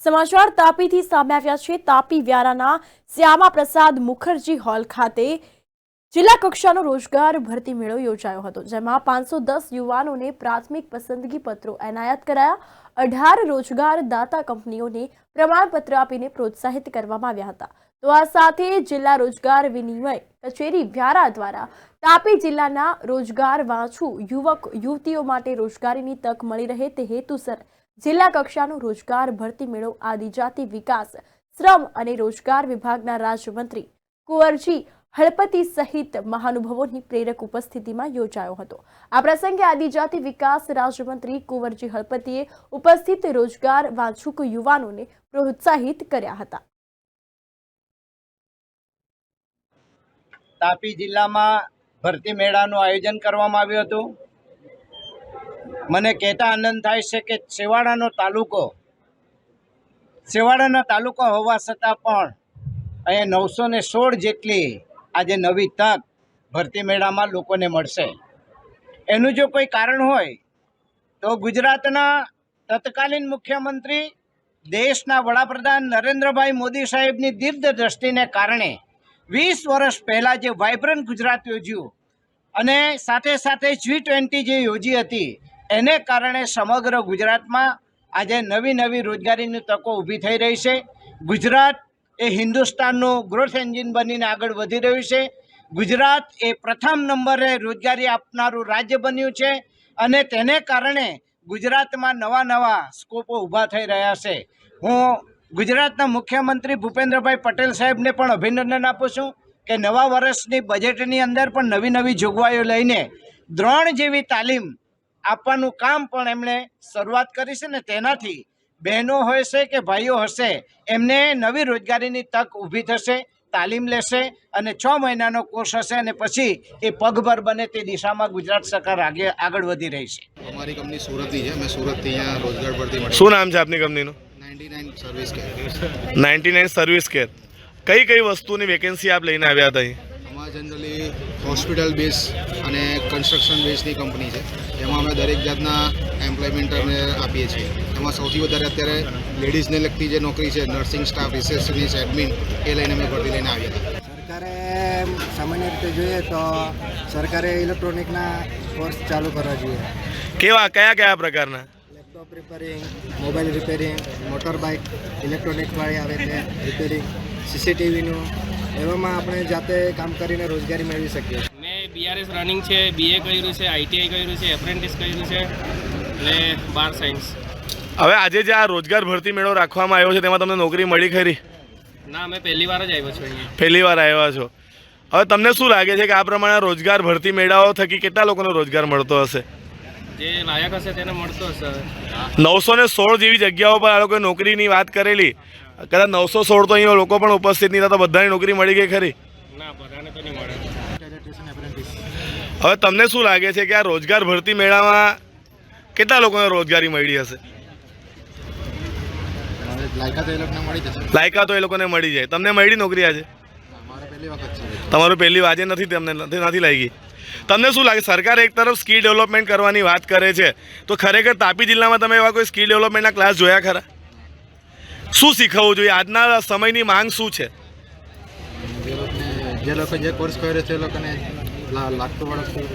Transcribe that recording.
સમાચાર તાપીથી સામે આવ્યા છે। તાપી વ્યારાના શ્યામા પ્રસાદ મુખર્જી હોલ ખાતે જિલ્લા કક્ષાનો રોજગાર ભરતી મેળો યોજાયો હતો, જેમાં 510 યુવાનોને પ્રાથમિક પસંદગી પત્રો એનાયત કરાયા। 18 રોજગાર દાતા કંપનીઓને પ્રમાણપત્ર આપીને પ્રોત્સાહિત કરવામાં આવ્યા હતા। તો આ સાથે જિલ્લા રોજગાર વિનિમય કચેરી વ્યારા દ્વારા તાપી જિલ્લાના રોજગાર વાંચુ યુવક યુવતીઓ માટે રોજગારીની તક મળી રહે તે હેતુસર જિલ્લા કક્ષાનો રોજગાર ભરતી મેળો આદિજાતિ વિકાસ, શ્રમ અને રોજગાર વિભાગના રાજ્યમંત્રી કુંવરજી હળપતિ સહિત મહાનુભાવોની પ્રેરક ઉપસ્થિતિમાં યોજાયો હતો। આ પ્રસંગે આદિજાતિ વિકાસ રાજ્યમંત્રી કુંવરજી હળપતિએ ઉપસ્થિત રોજગાર વાંછુક યુવાનોને પ્રોત્સાહિત કર્યા હતા। તાપી જિલ્લામાં ભરતી મેળાનું આયોજન કરવામાં આવ્યું હતું। મને કહેતા આનંદ થાય છે કે છેવાડાનો તાલુકો હોવા છતાં પણ અહીંયા 916 જેટલી આજે નવી તક ભરતી મેળામાં લોકોને મળશે। એનું જો કોઈ કારણ હોય તો ગુજરાતના તત્કાલીન મુખ્યમંત્રી દેશના વડાપ્રધાન નરેન્દ્રભાઈ મોદી સાહેબની દીર્ઘદ્રષ્ટિને કારણે 20 વર્ષ પહેલાં જે વાઇબ્રન્ટ ગુજરાત યોજ્યું અને સાથે સાથે G20 જે યોજી હતી એને કારણે સમગ્ર ગુજરાતમાં આજે નવી રોજગારીની તકો ઊભી થઈ રહી છે। ગુજરાત એ હિન્દુસ્તાનનું ગ્રોથ એન્જિન બનીને આગળ વધી રહ્યું છે। ગુજરાત એ પ્રથમ નંબરે રોજગારી આપનારું રાજ્ય બન્યું છે અને તેને કારણે ગુજરાતમાં નવા સ્કોપો ઊભા થઈ રહ્યા છે। હું ગુજરાતના મુખ્યમંત્રી ભૂપેન્દ્રભાઈ પટેલ સાહેબને પણ અભિનંદન આપું છું કે નવા વર્ષની બજેટની અંદર પણ નવી જોગવાઈઓ લઈને દ્રોણ જેવી તાલીમ આપવાનું કામ પણ એમણે શરૂઆત કરી છે ને તેનાથી બહેનો હોય છે કે ભાઈઓ હશે એમને નવી રોજગારીની તક ઊભી થશે, તાલીમ લેશે અને 6 મહિનાનો કોર્સ હશે અને પછી એ પગભર બને તે દિશામાં ગુજરાત સરકાર આગળ વધી રહી છે। અમારી કંપની સુરતની છે, મેં સુરતથી અહીંયા રોજગાર ભરતી માટે। શું નામ છે આપની કંપનીનું? 99 સર્વિસ કેર। 99 service care. કઈ વસ્તુની વેકેન્સી આપ લઈને આવ્યા હતા? આમાં જનરલી હોસ્પિટલ બેઝ અને કન્સ્ટ્રક્શન બેઝની કંપની છે, જેમાં અમે દરેક જાતના એમ્પ્લોયમેન્ટ અમે આપીએ છીએ। એમાં સૌથી વધારે અત્યારે લેડીઝને લગતી જે નોકરી છે, નર્સિંગ સ્ટાફ, રિસેપ્શનિસ્ટ, એડમિન, એ લઈને અમે ભરતી લઈને આવ્યા હતા। સરકારે સામાન્ય રીતે જોઈએ તો સરકારે ઇલેક્ટ્રોનિકના કોર્સ ચાલુ કરવા જોઈએ। કયા પ્રકારના? Laptop repairing, mobile repairing, motor bike ઇલેક્ટ્રોનિકવાળી આવે છે રિપેરિંગ, CCTVનું, એવામાં આપણે જાતે કામ કરીને રોજગારી મેળવી શકીએ। મેં BRS રનિંગ છે, BA કર્યું છે, ITI કર્યું છે, એપ્રેન્ટિસ કર્યું છે અને 12 સાયન્સ। હવે આજે જે આ રોજગાર ભરતી મેળો રાખવામાં આવ્યો છે તેમાં તમને નોકરી મળી ખરી? ના, મેં પહેલી વાર જ આવ્યો છું અહીંયા। પહેલી વાર આવ્યા છો। હવે તમને શું લાગે છે કે આ પ્રમાણે રોજગાર ભરતી મેળાઓ થકી કેટલા લોકોને રોજગાર મળતો હશે? જે લાયક હશે તેને મળતો હશે। 916 જેવી જગ્યાઓ પર આ લોકોએ નોકરીની વાત કરેલી, કદાચ 916 તો અહીંયા લોકો પણ ઉપસ્થિત નહીં હતા, તો બધાની નોકરી મળી ગઈ ખરી? ના, બધાને તો નહીં મળે। હવે તમને શું લાગે છે કે આ રોજગાર ભરતી મેળામાં કેટલા લોકોને રોજગારી મળી હશે? લાયકાત તો એ લોકોને મળી જાય। તમને મળી નોકરી આજે? તમારું પહેલી આજે નથી લાગી? તમને શું લાગે, સરકાર એક તરફ સ્કિલ ડેવલપમેન્ટ કરવાની વાત કરે છે, તો ખરેખર તાપી જિલ્લામાં તમે એવા કોઈ સ્કિલ ડેવલપમેન્ટના ક્લાસ જોયા ખરા? શું શીખવવું જોઈએ? આજના સમયની માંગ શું છે? જે લોકો જે કોર્સ કરે છે એ લોકોને લાગતું વળગતું